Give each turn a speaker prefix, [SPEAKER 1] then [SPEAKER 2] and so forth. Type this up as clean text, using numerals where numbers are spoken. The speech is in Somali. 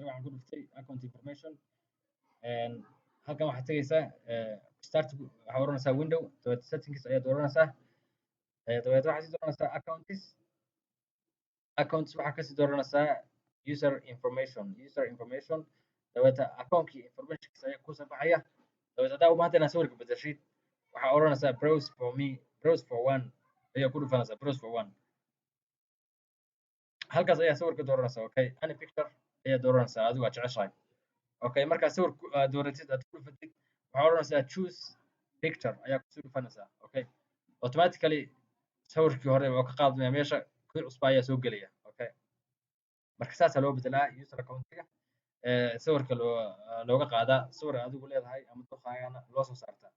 [SPEAKER 1] kan waxaan ku dhuftay account information halkan waxaad tegaysaa start waxaa oranaysaa window dabeed settings ayaad oranaysaa dabeed waxaad sii dooranaysaa accounts waxaa kasii dooranaysaa user information dabeed account-kii informationkiisa ayaa kusoo baxaya dabeed haddaa u baahan tahay inaad sawirka bedeshid waxaa oranaysaa browse for one ayaa ku dhufanaysaa browse for one halkaas ayaa sawirka dooranaysaa okay any picture ayaa dooranaysaa adigu aad jeceshahay okay markaa sawir dooratid aad ku dhufatid waxaa oranaysaa choose picture ayaa kusii dhufanaysaa okay automatically sawirkii hore oo ka qaadmaya meesha kii cusba ayaa soo gelaya okay marka saasaa loo bedelaa user account-iga sawirka looga qaadaa sawir adigu leedahay ama doqaagana loo soo saartaa